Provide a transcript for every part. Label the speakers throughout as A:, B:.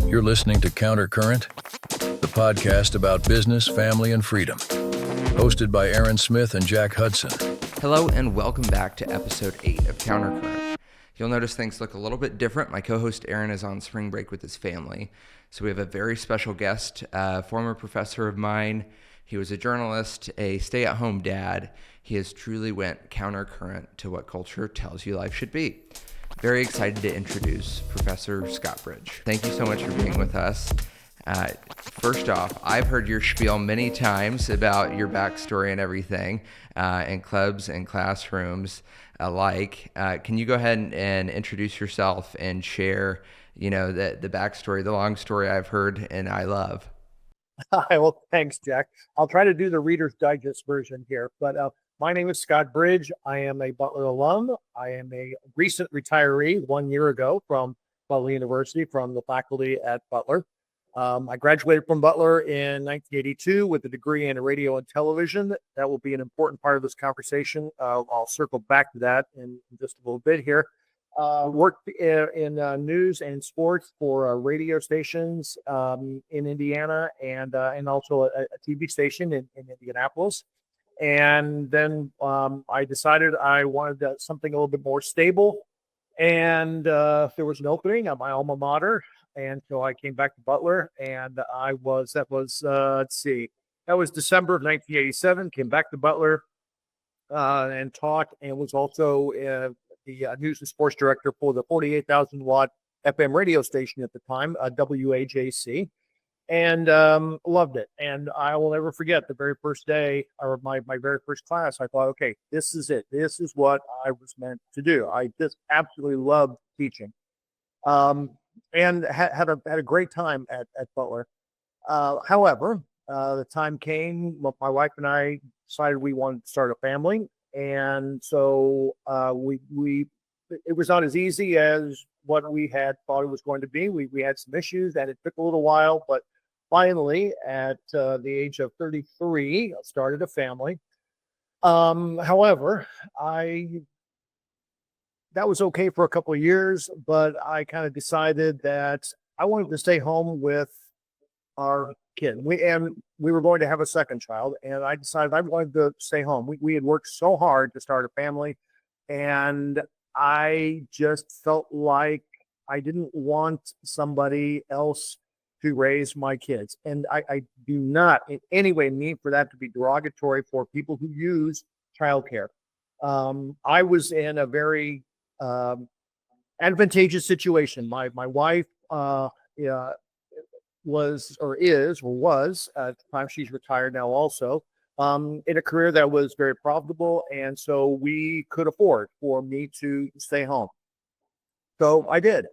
A: You're listening to Countercurrent, the podcast about business, family, and freedom. Hosted by Aaron Smith and Jack Hudson.
B: Hello and welcome back to episode 8 of Countercurrent. You'll notice things look a little bit different. My co-host Aaron is on spring break with his family. So we have a very special guest, a former professor of mine. He was a journalist, a stay-at-home dad. He has truly went countercurrent to what culture tells you life should be. Very excited to introduce Professor Scott Bridge. Thank you so much for being with us. First off, I've heard your spiel many times about your backstory and everything in clubs and classrooms alike. Can you go ahead and introduce yourself and share, the backstory, the long story I've heard and I love?
C: Hi, well, thanks, Jack. I'll try to do the Reader's Digest version here, but my name is Scott Bridge. I am a Butler alum. I am a recent retiree 1 year ago from Butler University from the faculty at Butler. I graduated from Butler in 1982 with a degree in radio and television. That will be an important part of this conversation. I'll circle back to that in just a little bit here. Worked in news and sports for radio stations in Indiana and also a TV station in Indianapolis. And then I decided I wanted something a little bit more stable. And there was an opening at my alma mater. And so I came back to Butler, and that was December of 1987, came back to Butler and taught, and was also the news and sports director for the 48,000 watt FM radio station at the time, WAJC, and loved it. And I will never forget the very first day, or my very first class. I thought, okay, this is it. This is what I was meant to do. I just absolutely loved teaching. And had a great time at Butler. However, the time came, my wife and I decided we wanted to start a family. And so it was not as easy as what we had thought it was going to be. We had some issues, and it took a little while, but finally at the age of 33, I started a family. However, that was okay for a couple of years, but I kind of decided that I wanted to stay home with our kid. We were going to have a second child, and I decided I wanted to stay home. We had worked so hard to start a family, and I just felt like I didn't want somebody else to raise my kids. And I do not in any way mean for that to be derogatory for people who use childcare. I was in a very advantageous situation. My wife was at the time, she's retired now also, in a career that was very profitable, and so we could afford for me to stay home. So I did,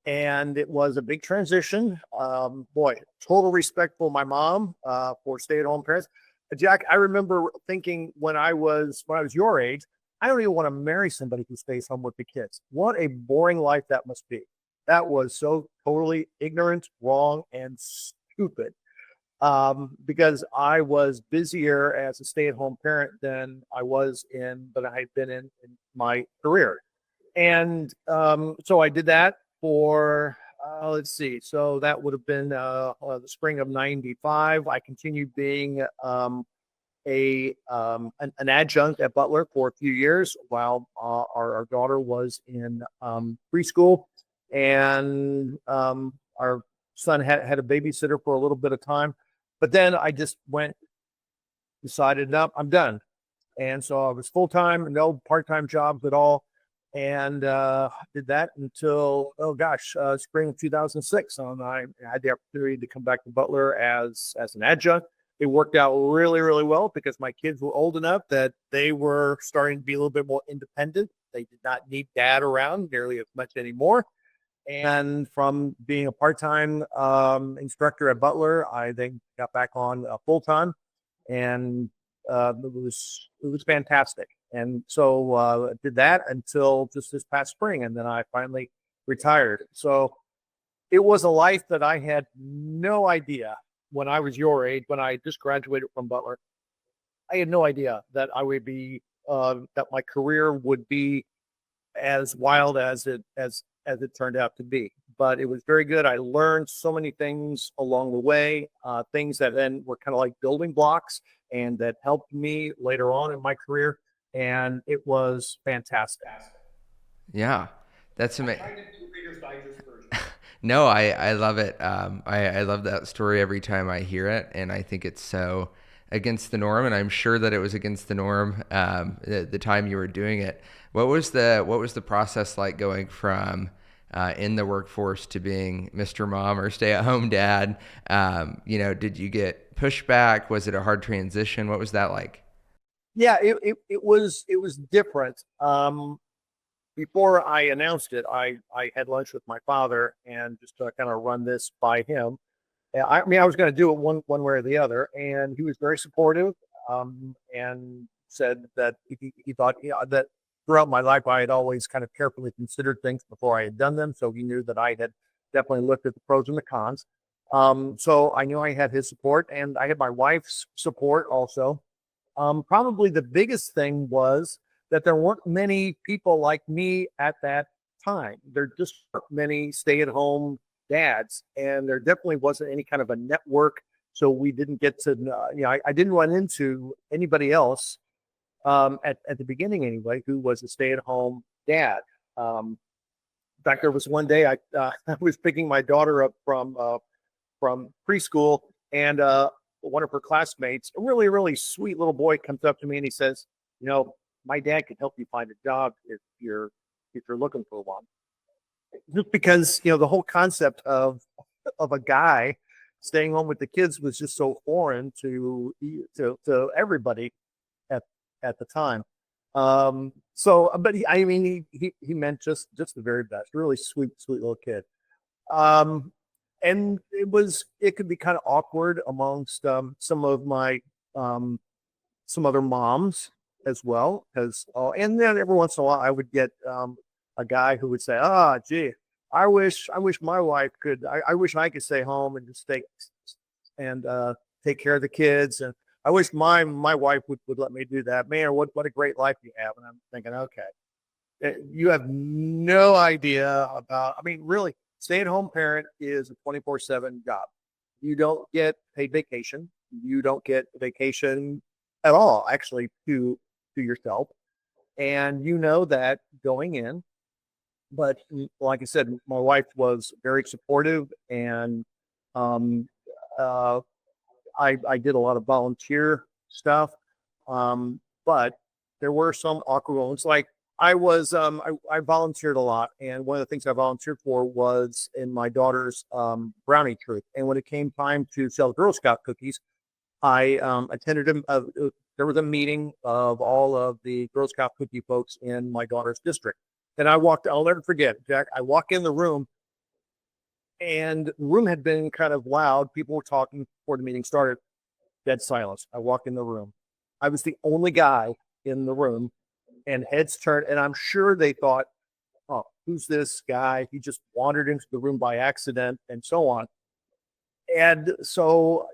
C: and it was a big transition. Total respect for my mom for stay-at-home parents. Jack, I remember thinking when I was your age, I don't even want to marry somebody who stays home with the kids. What a boring life that must be. That was so totally ignorant, wrong, and stupid. Because I was busier as a stay-at-home parent than I had been in my career. And so I did that for, so that would have been the spring of 95. I continued being an adjunct at Butler for a few years while our daughter was in preschool, and our son had a babysitter for a little bit of time. But then I just decided, no, I'm done. And so I was full-time, no part-time jobs at all, and did that until spring of 2006. And I had the opportunity to come back to Butler as an adjunct. It worked out really, really well because my kids were old enough that they were starting to be a little bit more independent. They did not need dad around nearly as much anymore. And from being a part-time instructor at Butler, I then got back on full-time, and it was fantastic. And so did that until just this past spring, and then I finally retired. So it was a life that I had no idea when I was your age, when I just graduated from Butler. I had no idea that I would be that my career would be as wild as it turned out to be. but it was very good. I learned so many things along the way, things that then were kind of like building blocks and that helped me later on in my career. And it was fantastic.
B: Yeah, that's
C: I
B: amazing.
C: tried to do Reader's Digest version.
B: No, I love it. I love that story every time I hear it, and I think it's so against the norm. And I'm sure that it was against the norm the time you were doing it. What was the process like going from in the workforce to being Mr. Mom or stay-at-home dad? Did you get pushback? Was it a hard transition? What was that like?
C: Yeah, it was different. Before I announced it, I had lunch with my father and just to kind of run this by him. I mean, I was going to do it one way or the other, and he was very supportive, and said that he thought, that throughout my life I had always kind of carefully considered things before I had done them, so he knew that I had definitely looked at the pros and the cons. So I knew I had his support, and I had my wife's support also. Probably the biggest thing was that there weren't many people like me at that time. There just weren't many stay-at-home dads, and there definitely wasn't any kind of a network. So we didn't get to, I didn't run into anybody else at the beginning anyway who was a stay-at-home dad. In fact, there was one day I was picking my daughter up from preschool, and one of her classmates, a really, really sweet little boy, comes up to me and he says, my dad can help you find a job if you're looking for one. Just because, the whole concept of a guy staying home with the kids was just so foreign to everybody at the time. But he meant just the very best. Really sweet, sweet little kid. And it could be kind of awkward amongst some other moms as well, because and then every once in a while I would get a guy who would say, gee, I wish my wife could, I wish I could stay home and just take care of the kids, and I wish my wife would let me do that. Man, what a great life you have. And I'm thinking, okay, you have no idea about, I mean, really, stay-at-home parent is a 24/7 job. You don't get paid vacation. You don't get vacation at all, actually, to yourself. And you know that going in. But like I said, my wife was very supportive, and um, uh, I did a lot of volunteer stuff. But there were some awkward moments. Like I volunteered a lot, and one of the things I volunteered for was in my daughter's brownie troop. And when it came time to sell Girl Scout cookies, I attended there was a meeting of all of the Girl Scout cookie folks in my daughter's district. And I'll never forget, Jack. I walk in the room, and the room had been kind of loud. People were talking before the meeting started. Dead silence. I walk in the room. I was the only guy in the room, and heads turned. And I'm sure they thought, oh, who's this guy? He just wandered into the room by accident, and so on. And so,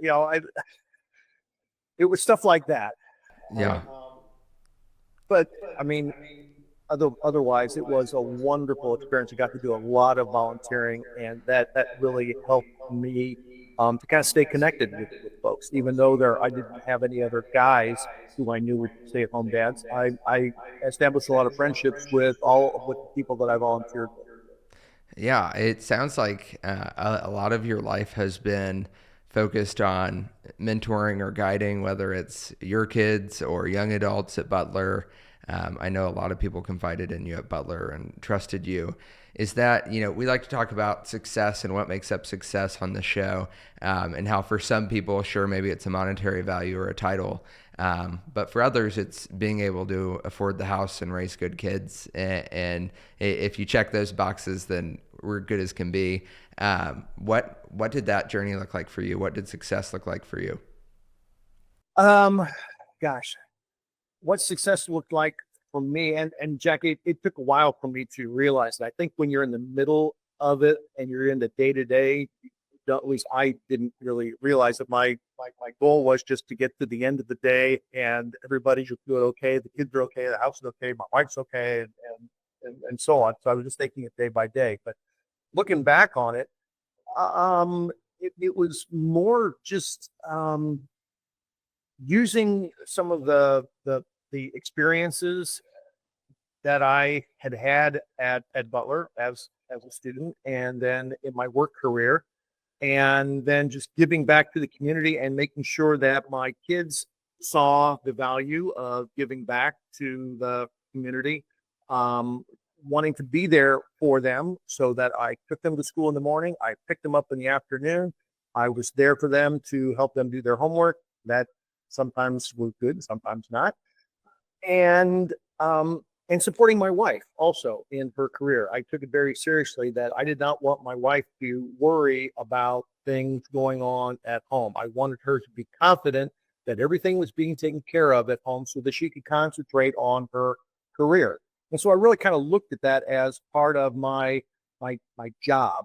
C: it was stuff like that.
B: Yeah.
C: But I mean, otherwise, it was a wonderful experience. I got to do a lot of volunteering, and that really helped me to kind of stay connected with folks. Even though I didn't have any other guys who I knew were stay-at-home dads, I established a lot of friendships with the people that I volunteered with.
B: Yeah, it sounds like a lot of your life has been focused on mentoring or guiding, whether it's your kids or young adults at Butler. I know a lot of people confided in you at Butler and trusted you. Is that, we like to talk about success and what makes up success on the show, and how for some people, sure, maybe it's a monetary value or a title. But for others, it's being able to afford the house and raise good kids. And if you check those boxes, then we're good as can be. What did that journey look like for you? What did success look like for you?
C: Gosh, what success looked like for me, and Jack, it took a while for me to realize that. I think when you're in the middle of it and you're in the day-to-day, at least I didn't really realize that my goal was just to get to the end of the day and everybody's doing okay, the kids are okay, the house is okay, my wife's okay, and so on. So I was just taking it day by day. But looking back on it, it was more just using some of the experiences that I had at Butler as a student, and then in my work career, and then just giving back to the community and making sure that my kids saw the value of giving back to the community, wanting to be there for them, so that I took them to school in the morning, I picked them up in the afternoon, I was there for them to help them do their homework. That sometimes was good, sometimes not. And and supporting my wife also in her career. I took it very seriously that I did not want my wife to worry about things going on at home. I wanted her to be confident that everything was being taken care of at home so that she could concentrate on her career. And so I really kind of looked at that as part of my job,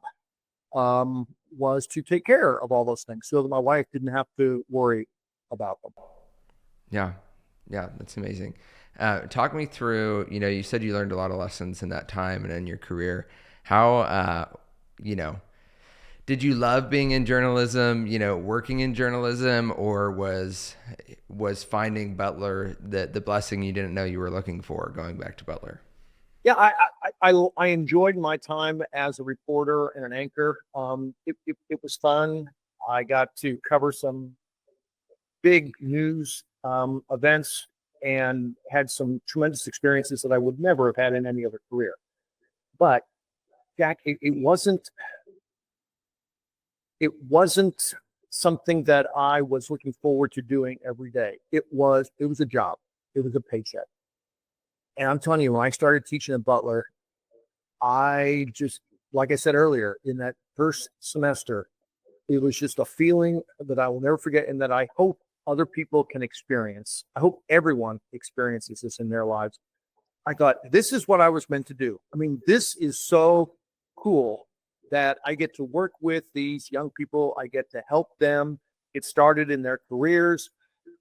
C: was to take care of all those things so that my wife didn't have to worry about them.
B: Yeah. Yeah. That's amazing. Talk me through, you said you learned a lot of lessons in that time and in your career. How, did you love being in journalism, working in journalism, or was finding Butler the blessing you didn't know you were looking for going back to Butler?
C: Yeah, I enjoyed my time as a reporter and an anchor. It was fun. I got to cover some big news events and had some tremendous experiences that I would never have had in any other career. But Jack, it wasn't something that I was looking forward to doing every day. It was a job. It was a paycheck. And I'm telling you, when I started teaching at Butler, I just, like I said earlier, in that first semester, it was just a feeling that I will never forget, and that I hope other people can experience. I hope everyone experiences this in their lives. I thought, this is what I was meant to do. I mean, this is so cool that I get to work with these young people. I get to help them get started in their careers,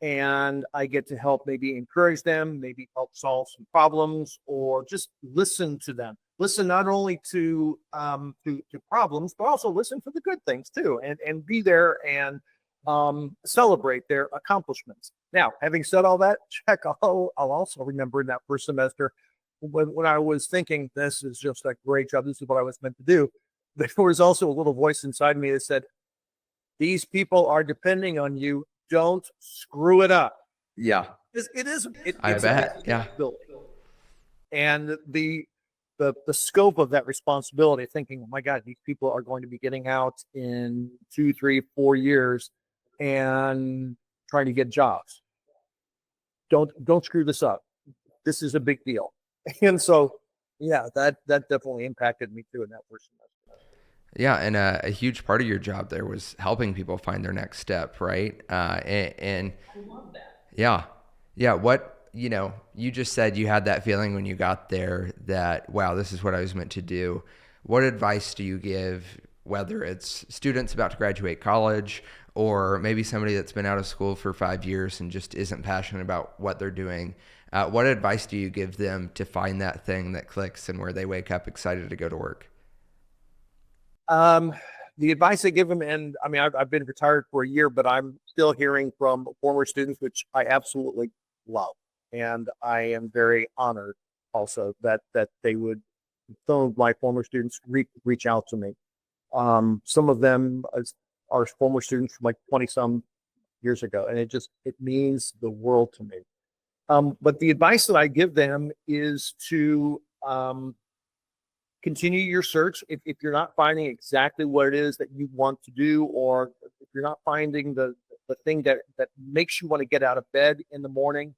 C: and I get to help maybe encourage them, maybe help solve some problems, or just listen to them. Listen not only to problems, but also listen for the good things too, and be there and celebrate their accomplishments. Now, having said all that, Jack, I'll also remember in that first semester when I was thinking, this is just a great job, this is what I was meant to do, there was also a little voice inside me that said, these people are depending on you. Don't screw it up.
B: Yeah.
C: It's
B: I
C: a
B: bet. Yeah.
C: responsibility. And the scope of that responsibility, thinking, oh my God, these people are going to be getting out in 2, 3, 4 years and trying to get jobs. Don't screw this up. This is a big deal. And so, yeah, that definitely impacted me too in that first semester.
B: Yeah, and a huge part of your job there was helping people find their next step, right? And
C: I love that.
B: yeah. What you just said you had that feeling when you got there that, wow, this is what I was meant to do. What advice do you give, whether it's students about to graduate college, or maybe somebody that's been out of school for 5 years and just isn't passionate about what they're doing? What advice do you give them to find that thing that clicks and where they wake up excited to go to work?
C: The advice I give them, and I mean, I've been retired for a year, but I'm still hearing from former students, which I absolutely love. And I am very honored also that they would, some of my former students reach out to me. Some of them are former students from like 20 some years ago, and it means the world to me. But the advice that I give them is to continue your search. If you're not finding exactly what it is that you want to do, or if you're not finding the thing that makes you want to get out of bed in the morning,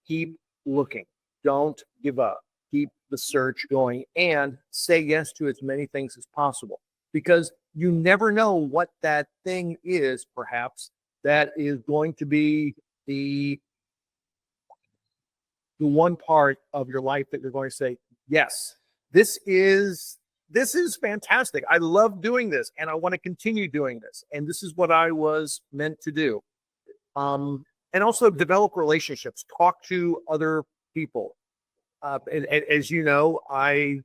C: keep looking. Don't give up. Keep the search going, and say yes to as many things as possible, because you never know what that thing is, perhaps, that is going to be the one part of your life that you're going to say, yes, this is fantastic. I love doing this, and I want to continue doing this. And this is what I was meant to do. And also develop relationships, talk to other people. And as you know, I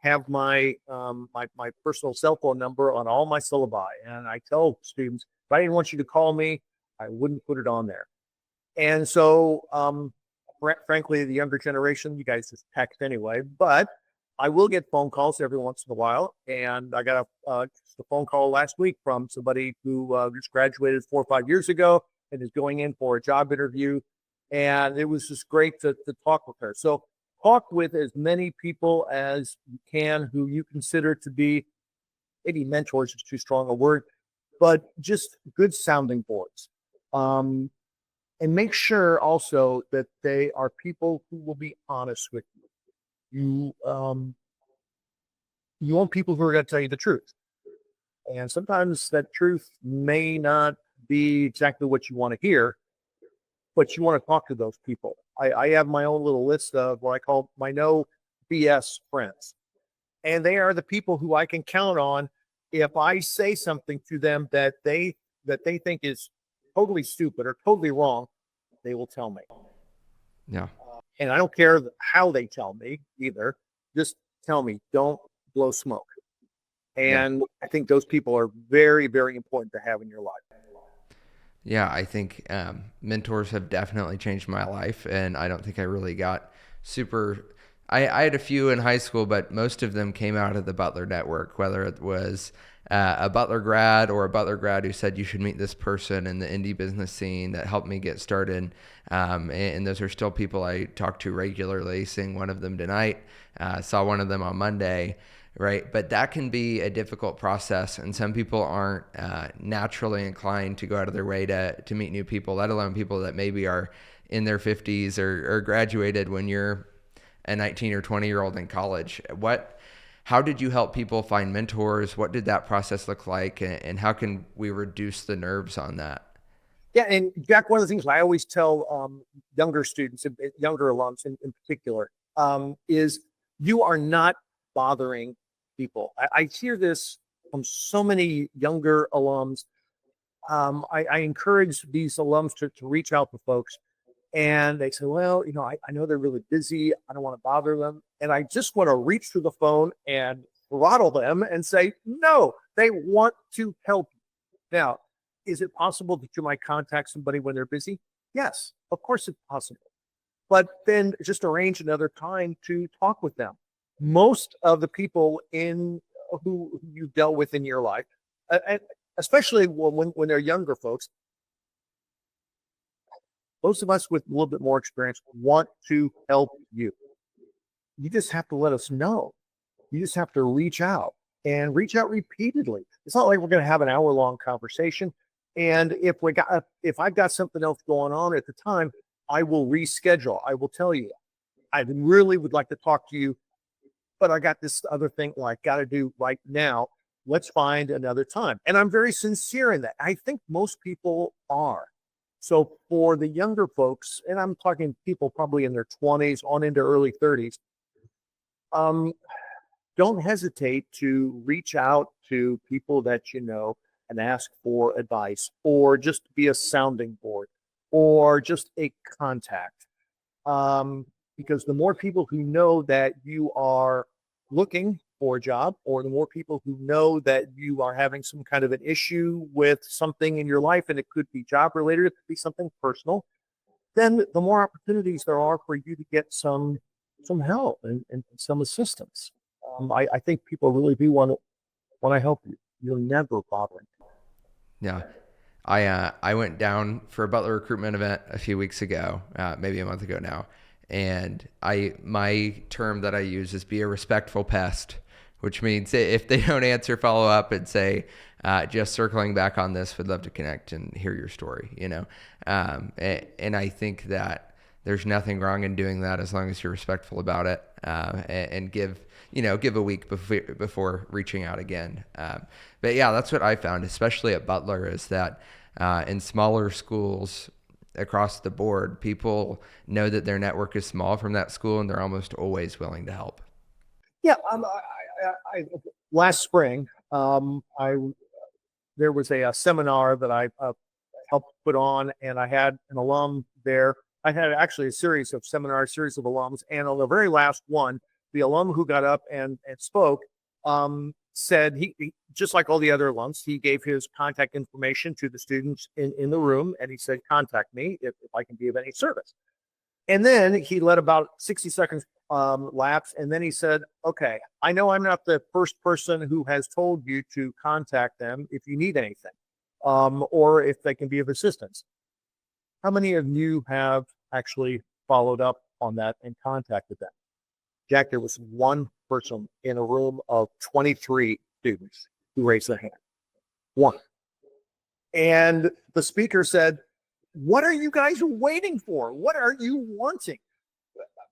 C: have my my personal cell phone number on all my syllabi, and I tell students if I didn't want you to call me, I wouldn't put it on there. And so, frankly, the younger generation, you guys just text anyway, but I will get phone calls every once in a while. And I got just a phone call last week from somebody who just graduated 4 or 5 years ago and is going in for a job interview. And it was just great to talk with her. So talk with as many people as you can who you consider to be, maybe mentors is too strong a word, but just good sounding boards. And make sure also that they are people who will be honest with you. You want people who are going to tell you the truth. And sometimes that truth may not be exactly what you want to hear, but you want to talk to those people. I have my own little list of what I call my no BS friends. And they are the people who I can count on if I say something to them that they think is totally stupid or totally wrong, they will tell me.
B: Yeah.
C: And I don't care how they tell me either. Just tell me, don't blow smoke. And I think those people are very, very important to have in your life.
B: Yeah, I think mentors have definitely changed my life, and I don't think I really got super. I had a few in high school, but most of them came out of the Butler network, whether it was a Butler grad or a Butler grad who said you should meet this person in the indie business scene that helped me get started. And those are still people I talk to regularly, seeing one of them tonight, saw one of them on Monday. Right. But that can be a difficult process. And some people aren't naturally inclined to go out of their way to meet new people, let alone people that maybe are in their 50s or graduated when you're a 19 or 20-year-old in college. How did you help people find mentors? What did that process look like? And how can we reduce the nerves on that?
C: Yeah. And Jack, one of the things I always tell younger students, younger alums in particular, is you are not bothering people. I hear this from so many younger alums. I encourage these alums to reach out to folks, and they say, well, I know they're really busy. I don't want to bother them. And I just want to reach through the phone and throttle them and say, no, they want to help you. Now, is it possible that you might contact somebody when they're busy? Yes, of course it's possible. But then just arrange another time to talk with them. Most of the people who you dealt with in your life, and especially when they're younger folks, most of us with a little bit more experience want to help you. You just have to let us know. You just have to reach out and reach out repeatedly. It's not like we're going to have an hour-long conversation. And if I've got something else going on at the time, I will reschedule. I will tell you, I really would like to talk to you, but I got this other thing I got to do right now. Let's find another time. And I'm very sincere in that. I think most people are. So for the younger folks, and I'm talking people probably in their 20s on into early 30s, don't hesitate to reach out to people that you know and ask for advice, or just be a sounding board, or just a contact. Because the more people who know that you are looking for a job, or the more people who know that you are having some kind of an issue with something in your life, and it could be job related, it could be something personal, then the more opportunities there are for you to get some help and some assistance. I think people really do want to help you. You'll never bother them.
B: Yeah. I went down for a Butler recruitment event a few weeks ago, maybe a month ago now. And my term that I use is be a respectful pest, which means if they don't answer, follow up and say, just circling back on this, would love to connect and hear your story, and I think that there's nothing wrong in doing that as long as you're respectful about it, and give a week before reaching out again. But yeah, that's what I found, especially at Butler, is that in smaller schools across the board, people know that their network is small from that school, and they're almost always willing to help.
C: Yeah. Last spring, there was a seminar that I helped put on, and I had an alum there. I had actually a series of alums, and on the very last one, the alum who got up and spoke said he just like all the other alums, he gave his contact information to the students in the room, and he said, "Contact me if I can be of any service." And then he let about 60 seconds lapse, and then he said, "Okay, I know I'm not the first person who has told you to contact them if you need anything, or if they can be of assistance. How many of you have actually followed up on that and contacted them?" Jack, there was one person in a room of 23 students who raised their hand. One. And the speaker said, "What are you guys waiting for? What are you wanting?"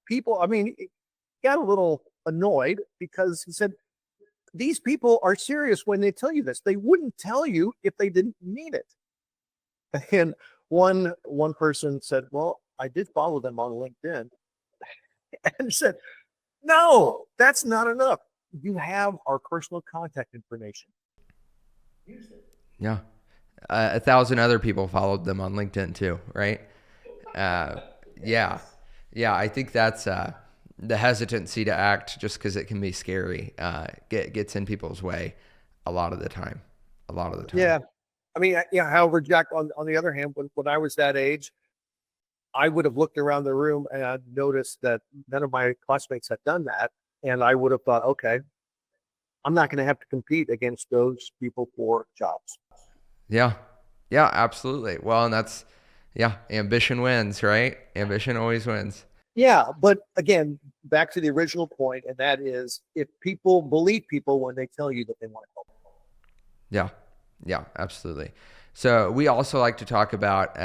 C: People, I mean, he got a little annoyed because he said, "These people are serious when they tell you this. They wouldn't tell you if they didn't need it." And one person said, "Well, I did follow them on LinkedIn." And said, "No, that's not enough. You have our personal contact information. Use it."
B: Yeah. 1,000 other people followed them on LinkedIn too, right? Yeah. Yeah. I think that's the hesitancy to act just because it can be scary gets in people's way a lot of the time.
C: Yeah. I mean, yeah. However, Jack, on the other hand, when I was that age, I would have looked around the room and I'd noticed that none of my classmates had done that. And I would have thought, okay, I'm not going to have to compete against those people for jobs.
B: Yeah. Yeah, absolutely. Well, and that's, ambition wins, right? Ambition always wins.
C: Yeah. But again, back to the original point, and that is if people believe people when they tell you that they want to help.
B: Yeah. Yeah, absolutely. So we also like to talk about,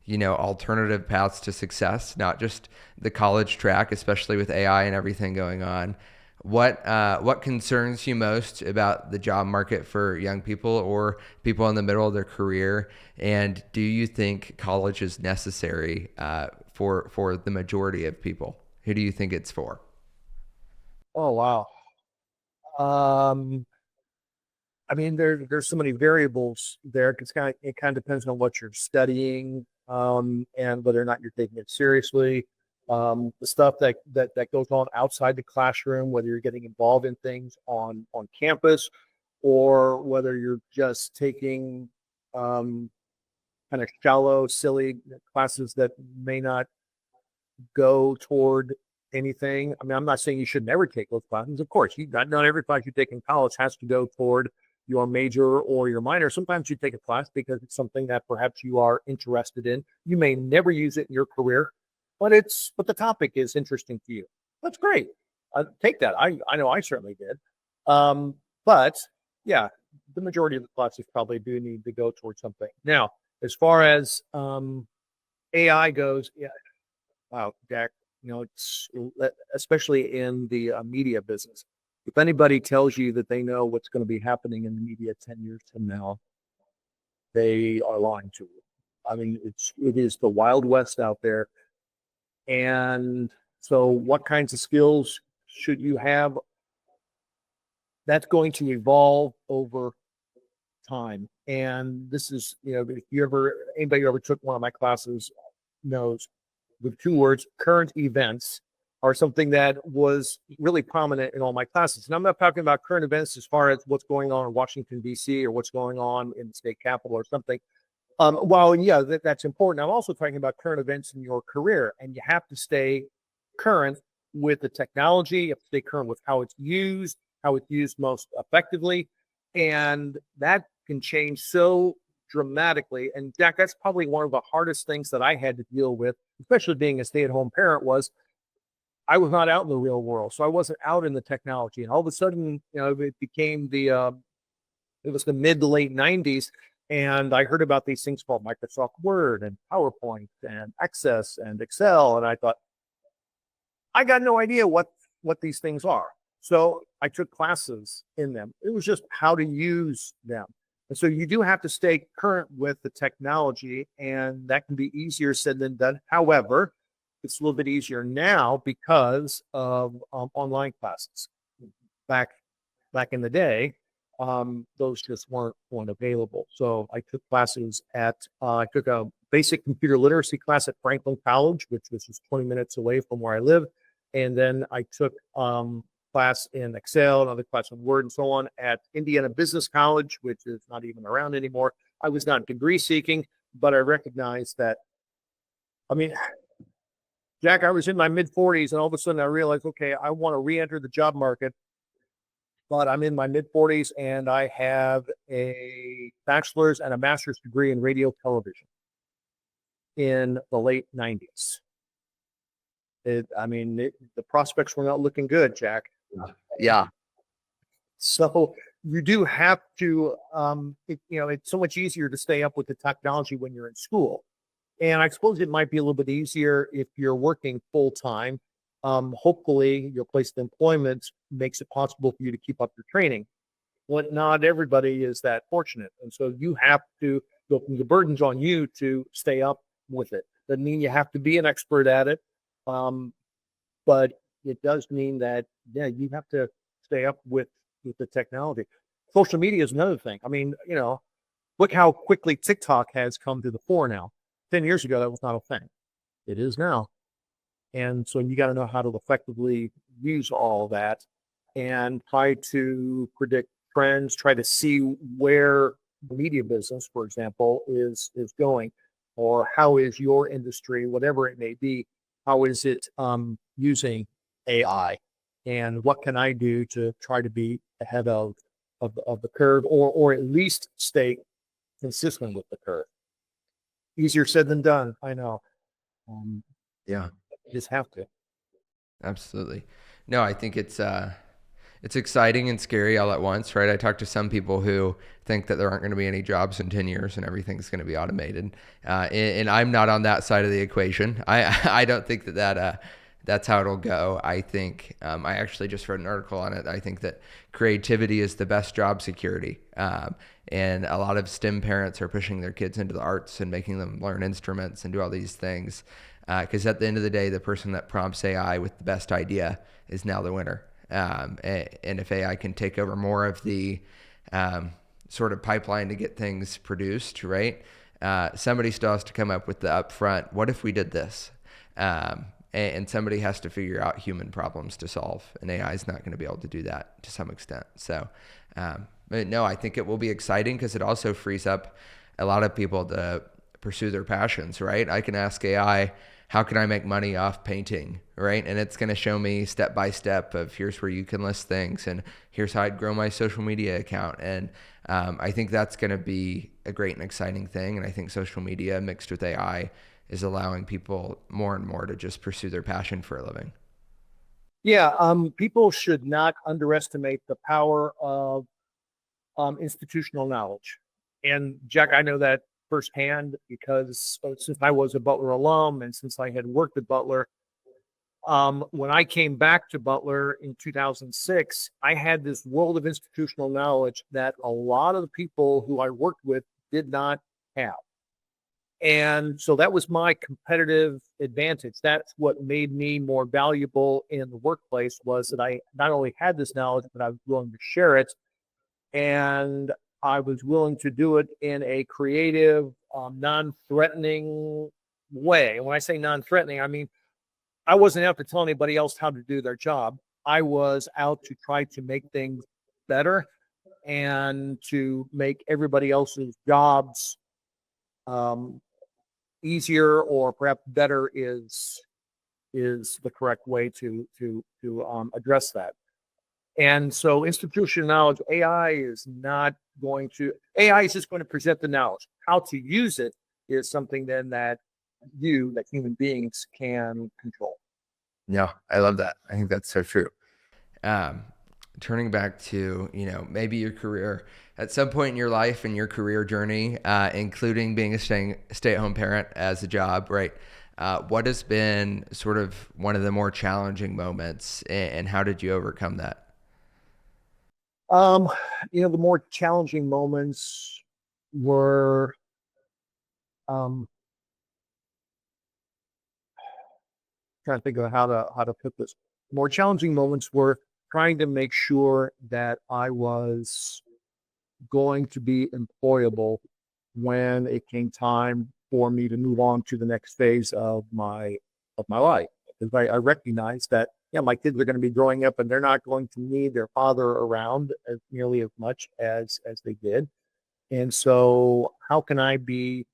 B: alternative paths to success, not just the college track, especially with AI and everything going on. What concerns you most about the job market for young people or people in the middle of their career? And do you think college is necessary for the majority of people? Who do you think it's for?
C: Oh, wow. I mean, there's so many variables there. It kind of depends on what you're studying, and whether or not you're taking it seriously. The stuff that goes on outside the classroom, whether you're getting involved in things on campus, or whether you're just taking kind of shallow, silly classes that may not go toward anything. I mean, I'm not saying you should never take those classes. Of course, not every class you take in college has to go toward your major or your minor. Sometimes you take a class because it's something that perhaps you are interested in. You may never use it in your career, but the topic is interesting to you. That's great. Take that. I know I certainly did. But yeah, the majority of the classes probably do need to go towards something. Now, as far as AI goes, yeah, wow, Jack, it's especially in the media business. If anybody tells you that they know what's going to be happening in the media 10 years from now, they are lying to you. I mean, it is the Wild West out there. And so what kinds of skills should you have? That's going to evolve over time. And this is, if anybody who ever took one of my classes knows, with two words, current events are something that was really prominent in all my classes. And I'm not talking about current events as far as what's going on in Washington, D.C. or what's going on in the state capitol or something. Well, yeah, that's important. I'm also talking about current events in your career, and you have to stay current with the technology. You have to stay current with how it's used most effectively. And that can change so dramatically. And Jack, that's probably one of the hardest things that I had to deal with, especially being a stay-at-home parent, was I was not out in the real world. So I wasn't out in the technology. And all of a sudden, it became it was the mid to late 90s. And I heard about these things called Microsoft Word and PowerPoint and Access and Excel. And I thought, I got no idea what these things are. So I took classes in them. It was just how to use them. And so you do have to stay current with the technology, and that can be easier said than done. However, it's a little bit easier now because of online classes. Back in the day, those just weren't available. So I took classes I took a basic computer literacy class at Franklin College, which was just 20 minutes away from where I live. And then I took class in Excel, another class in Word and so on at Indiana Business College, which is not even around anymore. I was not degree seeking, but I recognized that, I mean, Jack, I was in my mid 40s and all of a sudden I realized, okay, I want to re-enter the job market, but I'm in my mid 40s and I have a bachelor's and a master's degree in radio television in the late 90s. The prospects were not looking good, Jack.
B: Yeah.
C: So you do have to, it's so much easier to stay up with the technology when you're in school. And I suppose it might be a little bit easier if you're working full time. Hopefully, your place of employment makes it possible for you to keep up your training. Well, not everybody is that fortunate. And so you have to, the burden's on you to stay up with it. Doesn't mean you have to be an expert at it. But it does mean that, yeah, you have to stay up with the technology. Social media is another thing. I mean, look how quickly TikTok has come to the fore now. 10 years ago, that was not a thing. It is now. And so you got to know how to effectively use all that and try to predict trends, try to see where the media business, for example, is going, or how is your industry, whatever it may be, how is it using AI, and what can I do to try to be ahead of the curve, or at least stay consistent with the curve. Easier said than done, I know.
B: Yeah.
C: You just have to.
B: Absolutely. No, I think it's exciting and scary all at once, right? I talked to some people who think that there aren't going to be any jobs in 10 years and everything's going to be automated. And I'm not on that side of the equation. I don't think that that's how it'll go. I think I actually just wrote an article on it. I think that creativity is the best job security. And a lot of STEM parents are pushing their kids into the arts and making them learn instruments and do all these things. Because at the end of the day, the person that prompts AI with the best idea is now the winner. And if AI can take over more of the sort of pipeline to get things produced, right? Somebody still has to come up with the upfront, what if we did this? And somebody has to figure out human problems to solve. And AI is not going to be able to do that to some extent. So, but no, I think it will be exciting because it also frees up a lot of people to pursue their passions, right? I can ask AI, how can I make money off painting, right? And it's going to show me step by step of here's where you can list things and here's how I'd grow my social media account. And I think that's going to be a great and exciting thing. And I think social media mixed with AI is allowing people more and more to just pursue their passion for a living.
C: Yeah, people should not underestimate the power of institutional knowledge. And Jack, I know that firsthand because since I was a Butler alum and since I had worked at Butler, when I came back to Butler in 2006, I had this world of institutional knowledge that a lot of the people who I worked with did not have. And so that was my competitive advantage. That's what made me more valuable in the workplace, was that I not only had this knowledge, but I was willing to share it. And I was willing to do it in a creative, non-threatening way. And when I say non-threatening, I mean, I wasn't out to tell anybody else how to do their job. I was out to try to make things better and to make everybody else's jobs easier, or perhaps better is the correct way to address that. And so institutional knowledge, AI is just going to present the knowledge. How to use it is something then that human beings can control.
B: Yeah, I love that. I think that's so true. Turning back to, maybe your career at some point in your life and your career journey, including being a stay-at-home parent as a job, right? What has been sort of one of the more challenging moments, and how did you overcome that?
C: The more challenging moments were, trying to think of how to put this. More challenging moments were trying to make sure that I was going to be employable when it came time for me to move on to the next phase of my life. Because I recognized that yeah, my kids are going to be growing up and they're not going to need their father around as nearly as much as they did. And so how can I be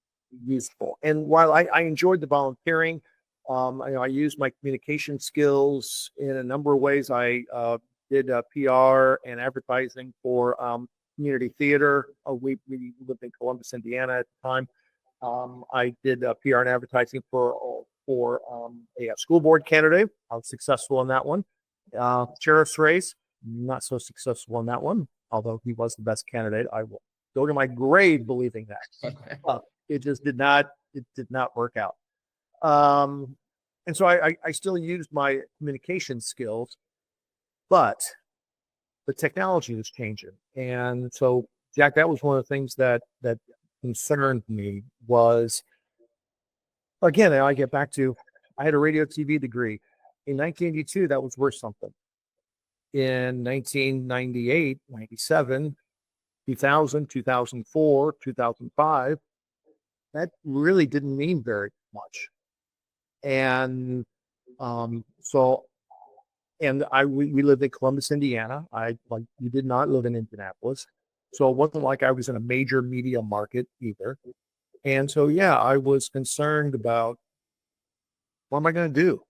C: useful? And while I enjoyed the volunteering, I used my communication skills in a number of ways. I did PR and advertising for community theater. We lived in Columbus, Indiana at the time. I did PR and advertising for a school board candidate. I was successful in that one. Sheriff's race, not so successful in that one, although he was the best candidate. I will go to my grave believing that. It just did not. It did not work out. And so I still used my communication skills, but the technology is changing. And so, Jack, that was one of the things that concerned me was, again, I get back to, I had a radio TV degree. In 1982, that was worth something. In 1998, 97, 2000, 2004, 2005, that really didn't mean very much. And so, and we lived in Columbus, Indiana. We did not live in Indianapolis. So it wasn't like I was in a major media market either. And so, yeah, I was concerned about what am I going to do?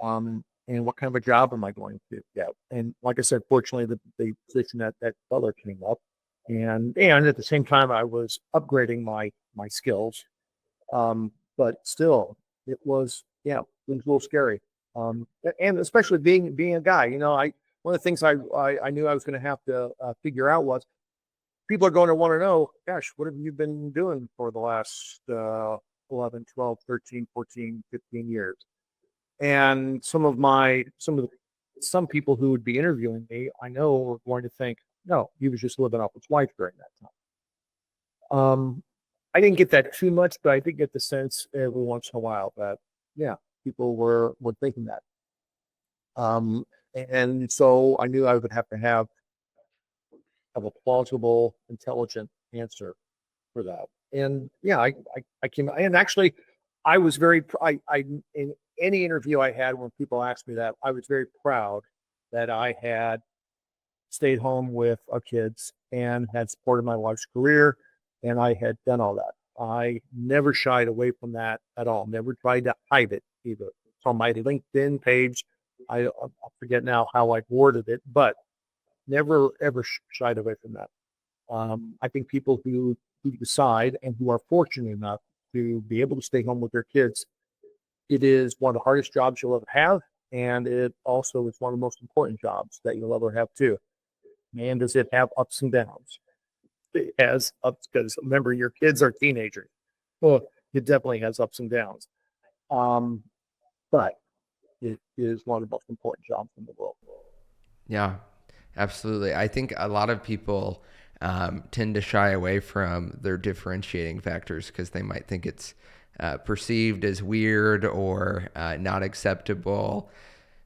C: And what kind of a job am I going to get? And like I said, fortunately, the position that Butler came up. And at the same time, I was upgrading my skills. But still, it was a little scary. And especially being a guy, one of the things I knew I was going to have to figure out was people are going to want to know, gosh, what have you been doing for the last 11, 12, 13, 14, 15 years? And some people who would be interviewing me, I know are going to think, no, he was just living off his wife during that time. I didn't get that too much, but I did get the sense every once in a while that, people were thinking that. And so I knew I would have to have a plausible, intelligent answer for that. And I came, and actually I was in any interview I had, when people asked me that, I was very proud that I had stayed home with our kids and had supported my wife's career, and I had done all that. I never shied away from that at all. Never tried to hide it either. It's on my LinkedIn page. I forget now how I worded it, but never ever shied away from that. I think people who decide and who are fortunate enough to be able to stay home with their kids, it is one of the hardest jobs you'll ever have, and it also is one of the most important jobs that you'll ever have too. Man, does it have ups and downs. It has ups, because remember, your kids are teenagers. Well, it definitely has ups and downs. But it is one of the most important jobs in the world.
B: Yeah, absolutely. I think a lot of people tend to shy away from their differentiating factors because they might think it's perceived as weird or not acceptable.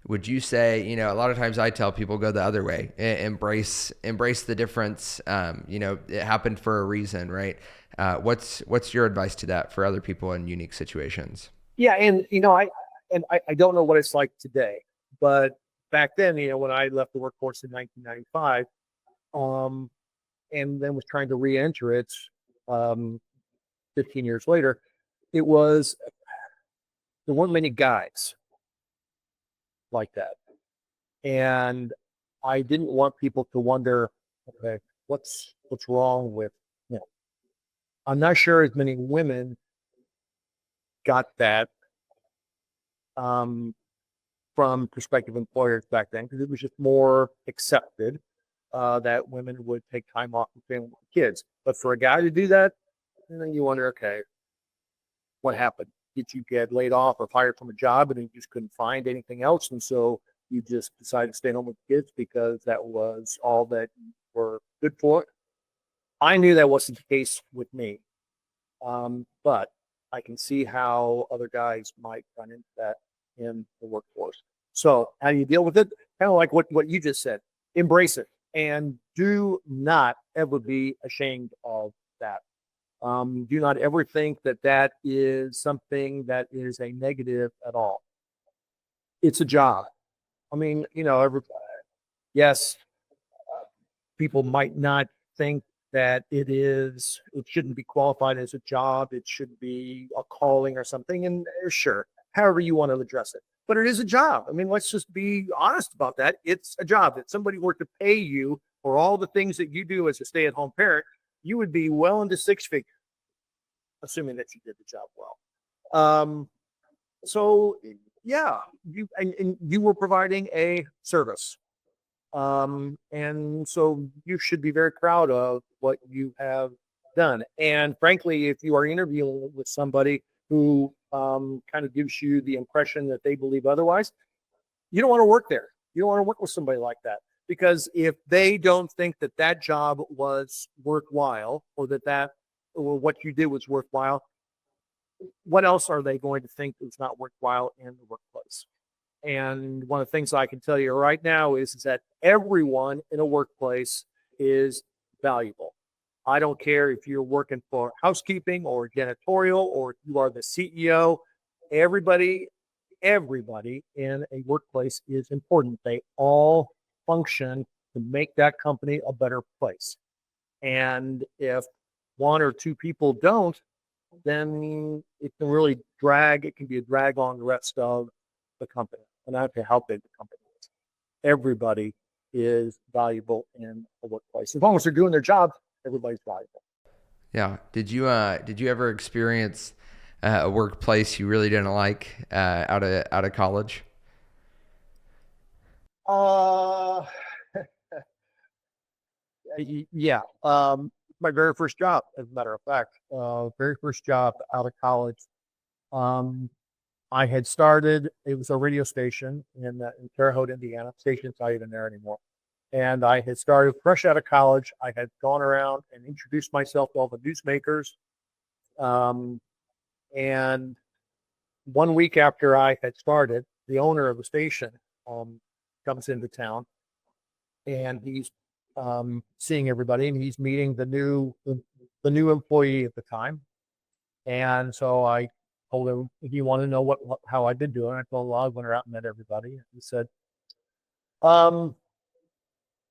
B: Would you say, a lot of times I tell people go the other way, embrace the difference. It happened for a reason, right? What's your advice to that for other people in unique situations?
C: Yeah. And, I don't know what it's like today, but back then, when I left the workforce in 1995, and then was trying to re-enter it 15 years later, there weren't many guys like that. And I didn't want people to wonder, okay, what's wrong with, I'm not sure as many women got that from prospective employers back then, because it was just more accepted that women would take time off from family with kids. But for a guy to do that, and then you wonder, okay, what happened? Did you get laid off or fired from a job and you just couldn't find anything else? And so you just decided to stay home with the kids because that was all that you were good for? I knew that wasn't the case with me. But I can see how other guys might run into that in the workforce. So how do you deal with it? Kind of like what you just said. Embrace it and do not ever be ashamed of that. Do not ever think that is something that is a negative at all. It's a job. I mean, yes, people might not think that it shouldn't be qualified as a job. It should be a calling or something. And sure, however you want to address it, but it is a job. I mean, let's just be honest about that. It's a job. That somebody were to pay you for all the things that you do as a stay-at-home parent, you would be well into six figures, assuming that you did the job well. So yeah, and you were providing a service. And so you should be very proud of what you have done. And frankly, if you are interviewing with somebody who kind of gives you the impression that they believe otherwise, you don't want to work there. You don't want to work with somebody like that, because if they don't think that that job was worthwhile, or or what you did was worthwhile, what else are they going to think is not worthwhile in the workplace? And one of the things I can tell you right now is that everyone in a workplace is valuable. I don't care if you're working for housekeeping or janitorial, or if you are the CEO. Everybody in a workplace is important. They all function to make that company a better place. And if one or two people don't, then it can be a drag on the rest of the company. And I don't care how big the company is. Everybody is valuable in a workplace. As long as they're doing their job, everybody's valuable.
B: Yeah. Did you ever experience a workplace you really didn't like out of college?
C: Yeah. My very first job, as a matter of fact, very first job out of college. I had started, it was a radio station in Terre Haute, Indiana. Station's not even there anymore. And I had started fresh out of college. I had gone around and introduced myself to all the newsmakers. And 1 week after I had started, the owner of the station comes into town, and he's seeing everybody, and he's meeting the new employee at the time. And so I told him, if you want to know how I've been doing, I told him, well, I went out and met everybody. And he said,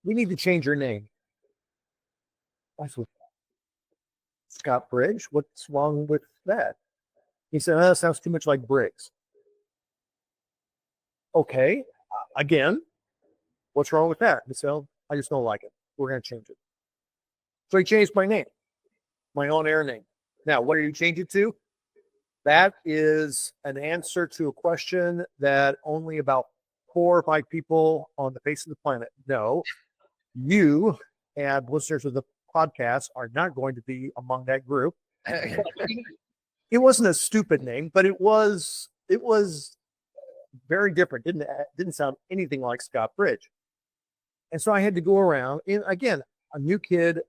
C: we need to change your name. I said, Scott Bridge? What's wrong with that? He said, that sounds too much like Briggs. Okay, again, what's wrong with that? He said, I just don't like it. We're going to change it. So he changed my name, my on-air name. Now, what did he change it to? That is an answer to a question that only about 4 or 5 people on the face of the planet know. You and listeners of the podcast are not going to be among that group. It wasn't a stupid name, but it was very different. Didn't sound anything like Scott Bridge. And so I had to go around, and again, a new kid,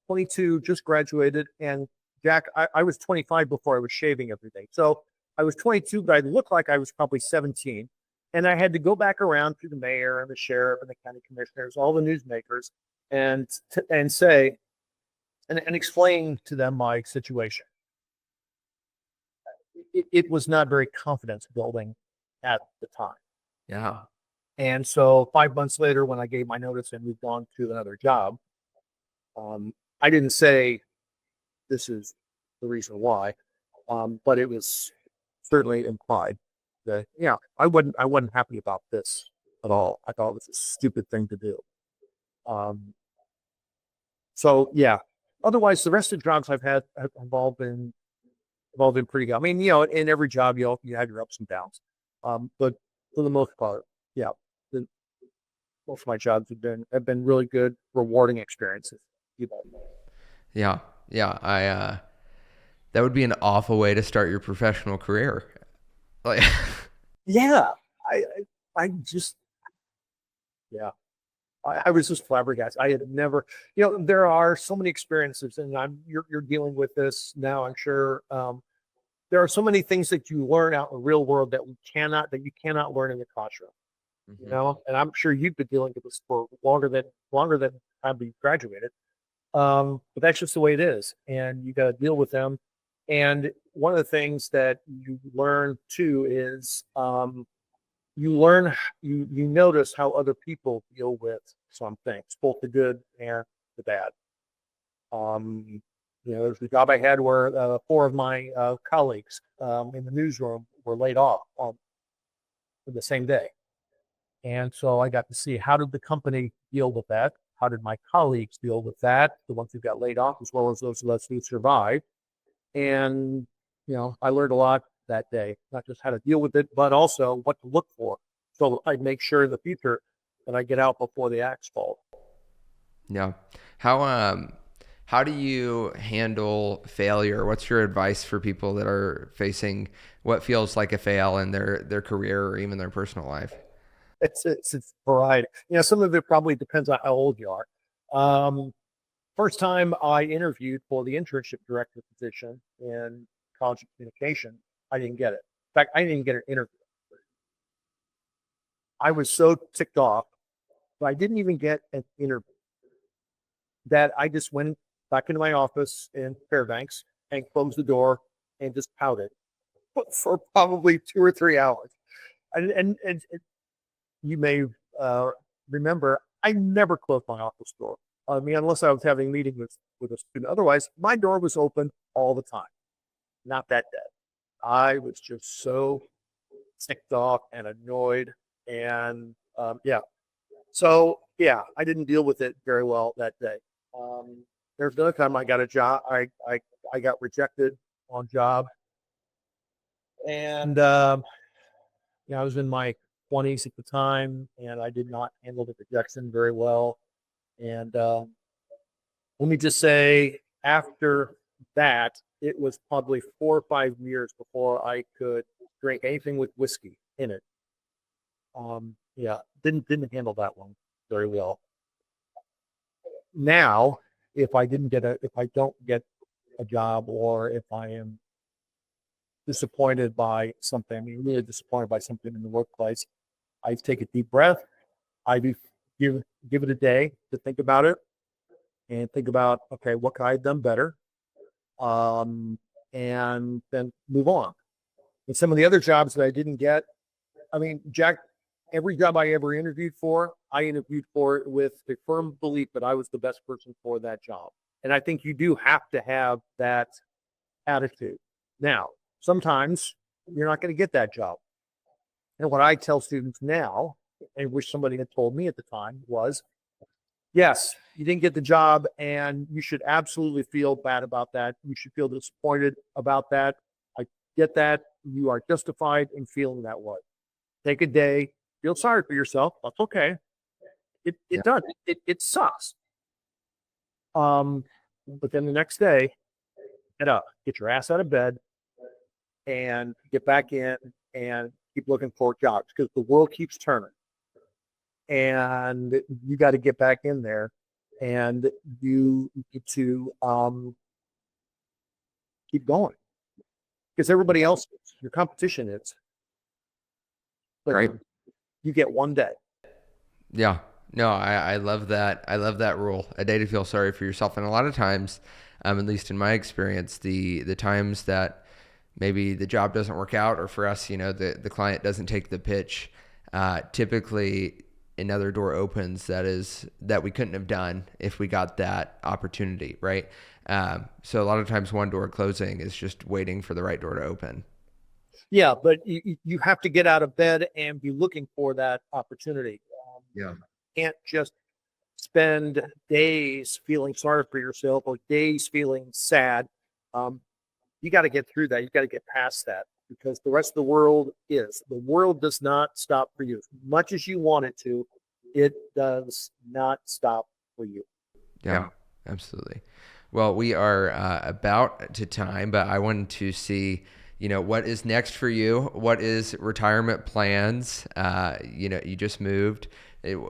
C: 22, just graduated. And Jack, I was 25 before I was shaving every day. So I was 22, but I looked like I was probably 17. And I had to go back around to the mayor and the sheriff and the county commissioners, all the newsmakers, and say, and explain to them my situation. It was not very confidence building at the time.
B: Yeah.
C: And so 5 months later, when I gave my notice and moved on to another job, I didn't say this is the reason why, but it was certainly implied that, yeah, I wasn't happy about this at all. I thought it was a stupid thing to do. So yeah, otherwise the rest of the jobs I've had have all been pretty good. I mean, in every job, you have your ups and downs. But for the most part, yeah, most of my jobs have been really good, rewarding experiences.
B: Yeah. I that would be an awful way to start your professional career. Like,
C: yeah, I just, yeah, I was just flabbergasted. I had never, there are so many experiences, and you're dealing with this now, I'm sure. There are so many things that you learn out in the real world that you cannot learn in the classroom.
B: mm-hmm.
C: And I'm sure you've been dealing with this for longer than time you graduated. But that's just the way it is, and you got to deal with them. And one of the things that you learn too is you learn, you notice how other people deal with some things, both the good and the bad. Um, there's a job I had where four of my colleagues in the newsroom were laid off the same day. And so I got to see how did the company deal with that? How did my colleagues deal with that? The ones who got laid off, as well as those of us who survived. And, I learned a lot that day, not just how to deal with it, but also what to look for. So I make sure in the future that I get out before the axe falls.
B: Yeah. How do you handle failure? What's your advice for people that are facing what feels like a fail in their career or even their personal life?
C: It's variety. Some of it probably depends on how old you are. First time I interviewed for the internship director position in college of communication, I didn't get it. In fact, I didn't even get an interview. I was so ticked off, but I didn't even get an interview that I just went back into my office in Fairbanks and closed the door and just pouted for probably 2 or 3 hours. And you may remember, I never closed my office door. I mean, unless I was having a meeting with a student. Otherwise, my door was open all the time. Not that day. I was just so ticked off and annoyed. And yeah. So, yeah, I didn't deal with it very well that day. There's another time I got a job. I got rejected on job. And I was in my 20s at the time, and I did not handle the rejection very well. And let me just say, after that, it was probably 4 or 5 years before I could drink anything with whiskey in it. Yeah, didn't handle that one very well. Now, if I don't get a job, or if I am disappointed by something, I mean, really disappointed by something in the workplace, I take a deep breath. I give it a day to think about it, and think about, okay, what could I have done better? And then move on. And some of the other jobs that I didn't get, I mean, Jack, every job I ever interviewed for, I interviewed for with the firm belief that I was the best person for that job. And I think you do have to have that attitude. Now, sometimes you're not going to get that job. And what I tell students now, and wish somebody had told me at the time, was, yes, you didn't get the job, and you should absolutely feel bad about that. You should feel disappointed about that. I get that. You are justified in feeling that way. Take a day, feel sorry for yourself. That's okay. It does. It sucks. But then the next day, get up, get your ass out of bed, and get back in and keep looking for jobs, because the world keeps turning. And you got to get back in there, and you need to keep going, because everybody else is, your competition is. But
B: Right.
C: you get one day.
B: Yeah. No, I love that. I love that rule. A day to feel sorry for yourself. And a lot of times, at least in my experience, the times that maybe the job doesn't work out, or for us, the client doesn't take the pitch, typically another door opens that we couldn't have done if we got that opportunity, right? So a lot of times one door closing is just waiting for the right door to open.
C: Yeah, but you have to get out of bed and be looking for that opportunity.
B: Yeah.
C: You can't just spend days feeling sorry for yourself or days feeling sad. You got to get through that. You got to get past that, because the rest of the world does not stop for you. As much as you want it to, it does not stop for you.
B: Yeah, absolutely. Well, we are about to time, but I wanted to see, what is next for you? What is retirement plans? You just moved.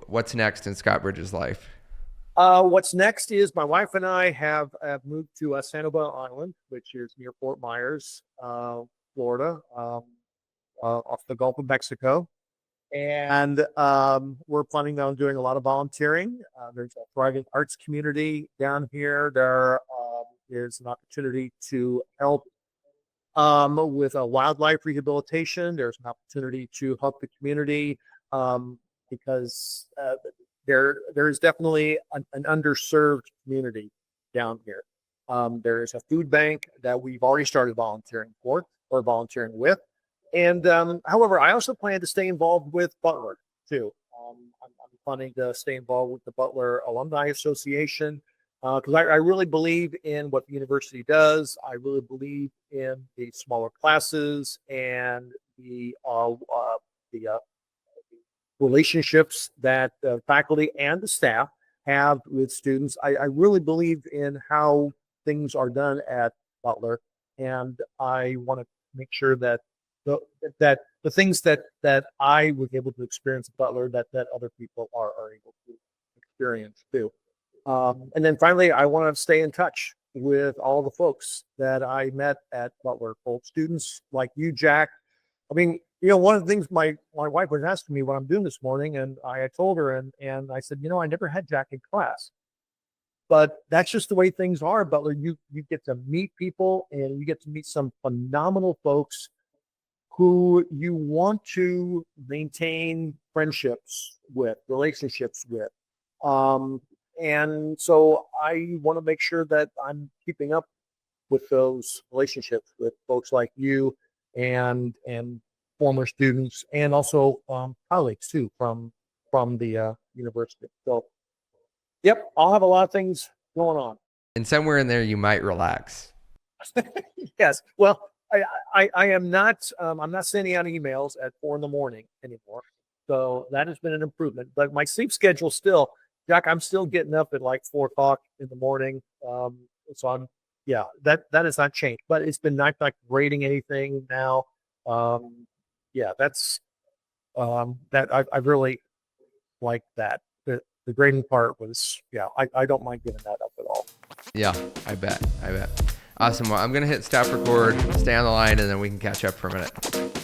B: What's next in Scott Bridges' life?
C: What's next is my wife and I have moved to Sanibel Island, which is near Fort Myers, Florida, off the Gulf of Mexico. And we're planning on doing a lot of volunteering. There's a thriving arts community down here. There is an opportunity to help with a wildlife rehabilitation. There's an opportunity to help the community because there is definitely an underserved community down here. There is a food bank that we've already started volunteering for or volunteering with. And however, I also plan to stay involved with Butler too. I'm planning to stay involved with the Butler Alumni Association because I really believe in what the university does. I really believe in the smaller classes and the relationships that the faculty and the staff have with students. I really believe in how things are done at Butler, and I want to make sure that the things that I was able to experience at Butler that other people are able to experience too. And then finally, I want to stay in touch with all the folks that I met at Butler, both students like you, Jack. I mean, one of the things my wife was asking me what I'm doing this morning, and I told her, and I said, I never had Jack in class, but that's just the way things are at Butler. You get to meet people, and you get to meet some phenomenal folks who you want to maintain friendships with, relationships with. And so I want to make sure that I'm keeping up with those relationships with folks like you and former students and also colleagues too from the university. So, yep, I'll have a lot of things going on.
B: And somewhere in there, you might relax.
C: Yes. Well, I am not. I'm not sending out emails at 4 a.m. anymore. So that has been an improvement. But my sleep schedule still, Jack, I'm still getting up at like 4 o'clock in the morning. So I'm, that has not changed. But it's been not grading anything now. That's that I really like that. The grading part was, I don't mind giving that up at all.
B: Yeah, I bet. Awesome. Well, I'm going to hit stop record, stay on the line, and then we can catch up for a minute.